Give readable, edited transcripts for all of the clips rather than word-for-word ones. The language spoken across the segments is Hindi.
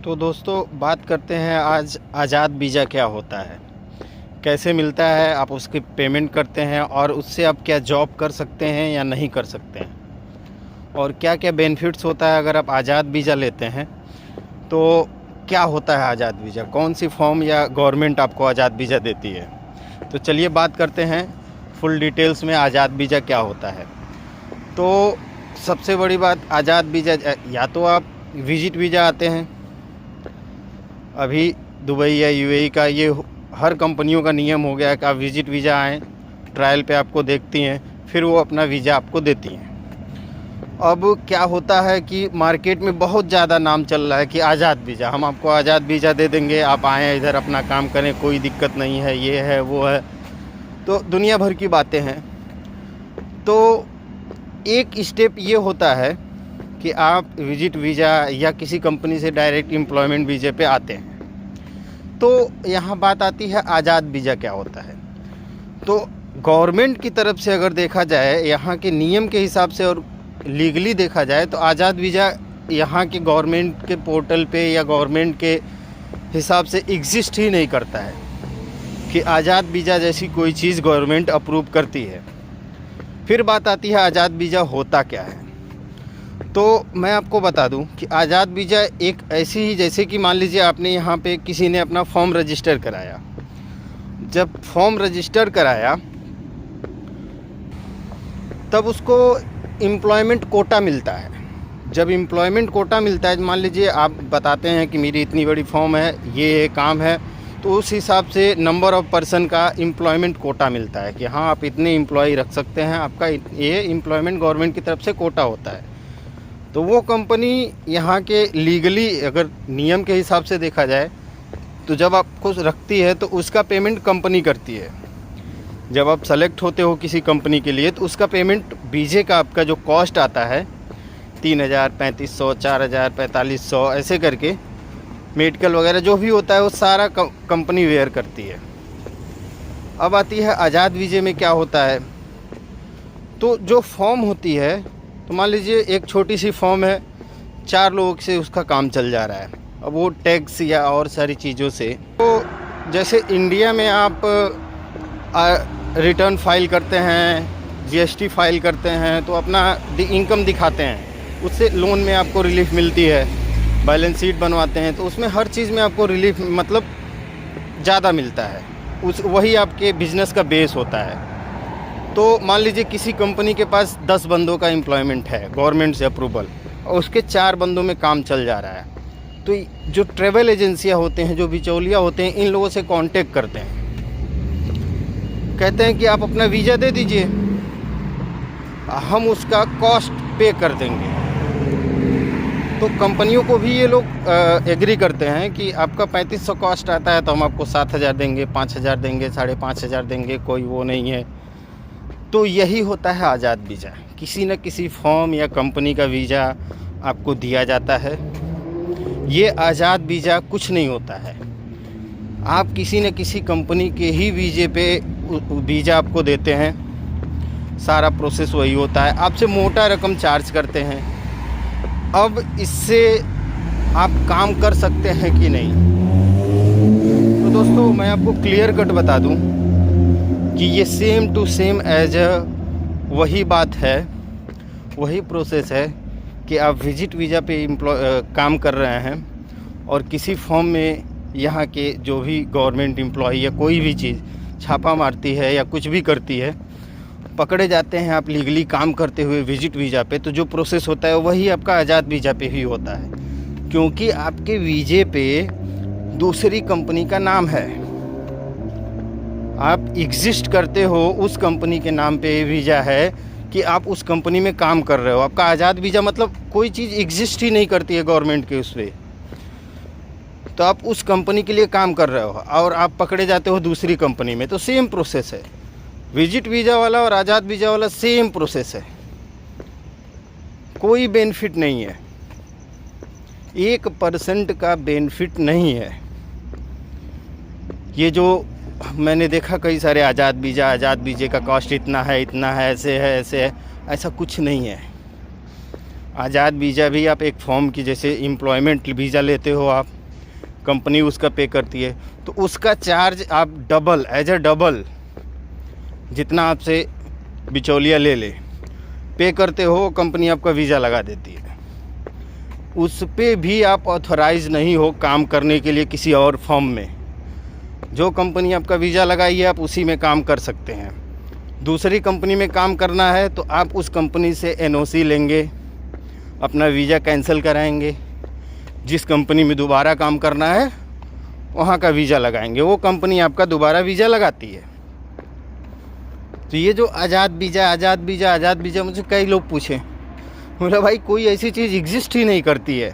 तो दोस्तों बात करते हैं आज आज़ाद वीज़ा क्या होता है, कैसे मिलता है, आप उसकी पेमेंट करते हैं और उससे आप क्या जॉब कर सकते हैं या नहीं कर सकते हैं, और क्या क्या बेनिफिट्स होता है अगर आप आज़ाद वीज़ा लेते हैं। तो क्या होता है आज़ाद वीज़ा, कौन सी फॉर्म या गवर्नमेंट आपको आज़ाद वीज़ा देती है। तो चलिए बात करते हैं फुल डिटेल्स में आज़ाद वीज़ा क्या होता है। तो सबसे बड़ी बात, आज़ाद वीज़ा या तो आप विजिट वीज़ा आते हैं, अभी दुबई या यूएई का ये हर कंपनियों का नियम हो गया है कि आप विजिट वीज़ा आएँ, ट्रायल पे आपको देखती हैं, फिर वो अपना वीज़ा आपको देती हैं। अब क्या होता है कि मार्केट में बहुत ज़्यादा नाम चल रहा है कि आज़ाद वीज़ा, हम आपको आज़ाद वीज़ा दे देंगे, आप आएँ इधर अपना काम करें, कोई दिक्कत नहीं है, ये है वो है। तो दुनिया भर की बातें हैं। तो एक स्टेप ये होता है कि आप विजिट वीज़ा या किसी कंपनी से डायरेक्ट एम्प्लॉयमेंट वीज़े पे आते हैं। तो यहाँ बात आती है आज़ाद वीज़ा क्या होता है। तो गवर्नमेंट की तरफ से अगर देखा जाए, यहाँ के नियम के हिसाब से और लीगली देखा जाए, तो आज़ाद वीज़ा यहाँ के गवर्नमेंट के पोर्टल पे या गवर्नमेंट के हिसाब से एग्जिस्ट ही नहीं करता है कि आज़ाद वीज़ा जैसी कोई चीज़ गवर्नमेंट अप्रूव करती है। फिर बात आती है आज़ाद वीज़ा होता क्या है। तो मैं आपको बता दूं कि आज़ाद वीज़ा एक ऐसी ही, जैसे कि मान लीजिए आपने यहाँ पे किसी ने अपना फॉर्म रजिस्टर कराया, जब फॉर्म रजिस्टर कराया तब उसको एम्प्लॉयमेंट कोटा मिलता है। जब एम्प्लॉयमेंट कोटा मिलता है, मान लीजिए आप बताते हैं कि मेरी इतनी बड़ी फॉर्म है, ये काम है, तो उस हिसाब से नंबर ऑफ़ पर्सन का एम्प्लॉयमेंट कोटा मिलता है कि हाँ आप इतने एम्प्लॉय रख सकते हैं, आपका ये एम्प्लॉयमेंट गवर्नमेंट की तरफ से कोटा होता है। तो वो कंपनी यहाँ के लीगली अगर नियम के हिसाब से देखा जाए तो जब आपको रखती है तो उसका पेमेंट कंपनी करती है। जब आप सेलेक्ट होते हो किसी कंपनी के लिए तो उसका पेमेंट वीज़े का आपका जो कॉस्ट आता है 3000, 3500, 4000, 4500 ऐसे करके, मेडिकल वगैरह जो भी होता है वो सारा कंपनी वेयर करती है। अब आती है आज़ाद वीज़े में क्या होता है। तो जो फॉर्म होती है, तो मान लीजिए एक छोटी सी फॉर्म है, 4 लोगों से उसका काम चल जा रहा है, अब वो टैक्स या और सारी चीज़ों से। तो जैसे इंडिया में आप रिटर्न फाइल करते हैं, जीएसटी फाइल करते हैं, तो अपना इनकम दिखाते हैं, उससे लोन में आपको रिलीफ मिलती है। बैलेंस शीट बनवाते हैं तो उसमें हर चीज़ में आपको रिलीफ मतलब ज़्यादा मिलता है, वही आपके बिज़नेस का बेस होता है। तो मान लीजिए किसी कंपनी के पास 10 बंदों का एम्प्लॉयमेंट है गवर्नमेंट से अप्रूवल, और उसके 4 बंदों में काम चल जा रहा है, तो जो ट्रैवल एजेंसियां होते हैं, जो बिचौलिया होते हैं, इन लोगों से कांटेक्ट करते हैं, कहते हैं कि आप अपना वीज़ा दे दीजिए, हम उसका कॉस्ट पे कर देंगे। तो कंपनियों को भी ये लोग एग्री करते हैं कि आपका 3500 कॉस्ट आता है तो हम आपको 7000 देंगे, 5000 देंगे, 5500 देंगे, कोई वो नहीं है। तो यही होता है आज़ाद वीज़ा। किसी न किसी फॉर्म या कंपनी का वीज़ा आपको दिया जाता है। ये आज़ाद वीज़ा कुछ नहीं होता है, आप किसी न किसी कंपनी के ही वीज़े पे वीज़ा आपको देते हैं, सारा प्रोसेस वही होता है, आपसे मोटा रकम चार्ज करते हैं। अब इससे आप काम कर सकते हैं कि नहीं। तो दोस्तों मैं आपको क्लियर कट बता दूं कि ये सेम टू सेम एज वही बात है, वही प्रोसेस है कि आप विजिट वीज़ा पे काम कर रहे हैं और किसी फॉर्म में यहाँ के जो भी गवर्नमेंट एम्प्लॉय या कोई भी चीज़ छापा मारती है या कुछ भी करती है, पकड़े जाते हैं आप लीगली काम करते हुए विजिट वीज़ा पे, तो जो प्रोसेस होता है वही आपका आज़ाद वीज़ा पे ही होता है, क्योंकि आपके वीज़े पे दूसरी कंपनी का नाम है, आप एग्जिस्ट करते हो, उस कंपनी के नाम पे वीज़ा है कि आप उस कंपनी में काम कर रहे हो। आपका आज़ाद वीज़ा मतलब कोई चीज़ एग्जिस्ट ही नहीं करती है गवर्नमेंट के उस पर, तो आप उस कंपनी के लिए काम कर रहे हो और आप पकड़े जाते हो दूसरी कंपनी में। तो सेम प्रोसेस है, विजिट वीज़ा वाला और आज़ाद वीज़ा वाला सेम प्रोसेस है, कोई बेनिफिट नहीं है, 1% का बेनिफिट नहीं है। ये जो मैंने देखा कई सारे आज़ाद वीज़े का कॉस्ट इतना है, ऐसे है, ऐसा कुछ नहीं है। आज़ाद वीज़ा भी आप एक फॉर्म की जैसे एम्प्लॉयमेंट वीज़ा लेते हो आप, कंपनी उसका पे करती है, तो उसका चार्ज आप डबल एज अ डबल जितना आपसे बिचौलिया ले पे करते हो, कंपनी आपका वीज़ा लगा देती है। उस पे भी आप ऑथराइज़ नहीं हो काम करने के लिए किसी और फॉर्म में। जो कंपनी आपका वीज़ा लगाई है आप उसी में काम कर सकते हैं। दूसरी कंपनी में काम करना है तो आप उस कंपनी से NOC लेंगे, अपना वीज़ा कैंसिल कराएंगे, जिस कंपनी में दोबारा काम करना है वहाँ का वीज़ा लगाएंगे, वो कंपनी आपका दोबारा वीज़ा लगाती है। तो ये जो आज़ाद वीज़ा मुझे कई लोग पूछे, बोला भाई कोई ऐसी चीज़ एग्जिस्ट ही नहीं करती है।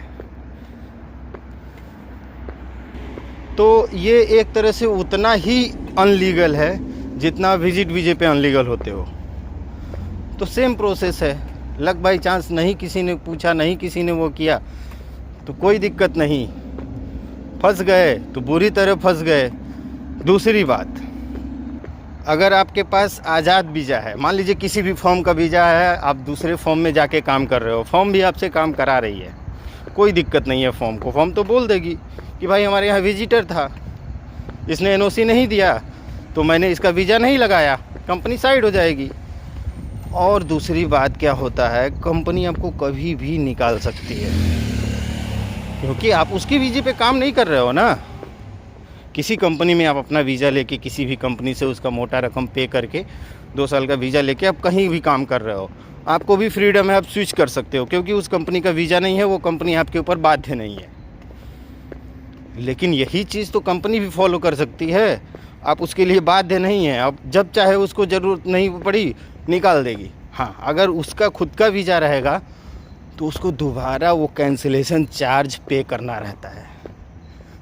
तो ये एक तरह से उतना ही अनलीगल है जितना विजिट वीज़े पे अनलीगल होते हो। तो सेम प्रोसेस है, लक बाई चांस नहीं किसी ने पूछा, नहीं किसी ने वो किया तो कोई दिक्कत नहीं, फंस गए तो बुरी तरह फंस गए। दूसरी बात, अगर आपके पास आज़ाद वीज़ा है, मान लीजिए किसी भी फॉर्म का वीज़ा है, आप दूसरे फॉर्म में जाके काम कर रहे हो, फॉर्म भी आपसे काम करा रही है, कोई दिक्कत नहीं है फॉर्म को। फॉर्म तो बोल देगी कि भाई हमारे यहाँ विजिटर था, इसने NOC नहीं दिया तो मैंने इसका वीज़ा नहीं लगाया, कंपनी साइड हो जाएगी। और दूसरी बात क्या होता है, कंपनी आपको कभी भी निकाल सकती है, क्योंकि आप उसकी वीज़े पे काम नहीं कर रहे हो ना। किसी कंपनी में आप अपना वीज़ा लेके किसी भी कंपनी से उसका मोटा रकम पे करके 2 साल का वीज़ा लेके आप कहीं भी काम कर रहे हो, आपको भी फ्रीडम है, आप स्विच कर सकते हो, क्योंकि उस कंपनी का वीज़ा नहीं है, वो कंपनी आपके ऊपर बाध्य नहीं है। लेकिन यही चीज़ तो कंपनी भी फॉलो कर सकती है, आप उसके लिए बाध्य नहीं है, आप जब चाहे उसको ज़रूरत नहीं पड़ी निकाल देगी। हाँ, अगर उसका खुद का वीज़ा रहेगा तो उसको दोबारा वो कैंसिलेशन चार्ज पे करना रहता है।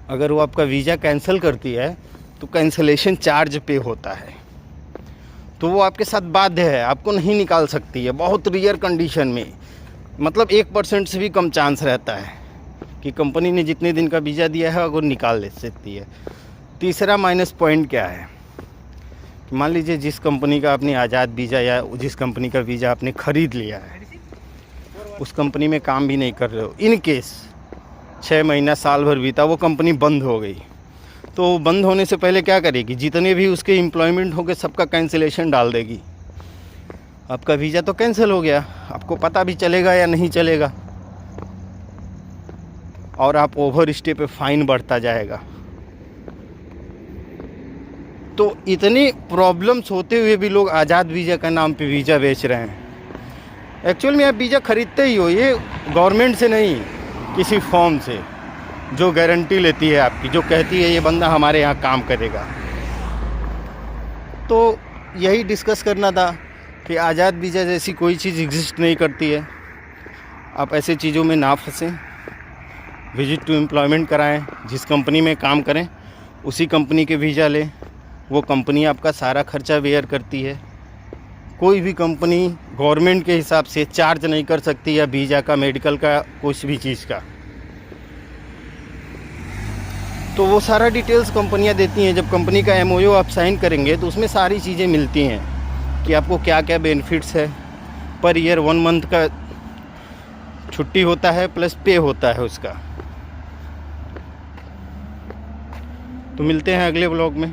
अगर वो आपका वीज़ा कैंसिल करती है तो कैंसिलेशन चार्ज पे होता है, तो वो आपके साथ बाध्य है, आपको नहीं निकाल सकती है। बहुत रेयर कंडीशन में, मतलब 1% से भी कम चांस रहता है कि कंपनी ने जितने दिन का वीज़ा दिया है अगर निकाल ले सकती है। तीसरा माइनस पॉइंट क्या है, मान लीजिए जिस कंपनी का आपने आज़ाद वीज़ा या जिस कंपनी का वीज़ा आपने ख़रीद लिया है उस कंपनी में काम भी नहीं कर रहे हो, इन केस 6 महीना साल भर बीता, वो कंपनी बंद हो गई, तो बंद होने से पहले क्या करेगी, जितने भी उसके एम्प्लॉयमेंट होंगे सबका कैंसिलेशन डाल देगी। आपका वीज़ा तो कैंसिल हो गया, आपको पता भी चलेगा या नहीं चलेगा, और आप ओवर स्टे पे फ़ाइन बढ़ता जाएगा। तो इतनी प्रॉब्लम्स होते हुए भी लोग आज़ाद वीज़ा का नाम पे वीज़ा बेच रहे हैं। एक्चुअल में आप वीज़ा ख़रीदते ही हो, ये गवर्नमेंट से नहीं, किसी फॉर्म से जो गारंटी लेती है आपकी, जो कहती है ये बंदा हमारे यहाँ काम करेगा। तो यही डिस्कस करना था कि आज़ाद वीज़ा जैसी कोई चीज़ एग्जिस्ट नहीं करती है। आप ऐसे चीज़ों में ना फंसें, विजिट टू एम्प्लॉयमेंट कराएं, जिस कंपनी में काम करें उसी कंपनी के वीज़ा लें, वो कंपनी आपका सारा खर्चा बेयर करती है। कोई भी कंपनी गवर्नमेंट के हिसाब से चार्ज नहीं कर सकती, या वीज़ा का, मेडिकल का, कुछ भी चीज़ का। तो वो सारा डिटेल्स कंपनियां देती हैं। जब कंपनी का MOU आप साइन करेंगे तो उसमें सारी चीज़ें मिलती हैं कि आपको क्या क्या बेनिफिट्स है। पर ईयर 1 मंथ का छुट्टी होता है प्लस पे होता है उसका। तो मिलते हैं अगले ब्लॉग में।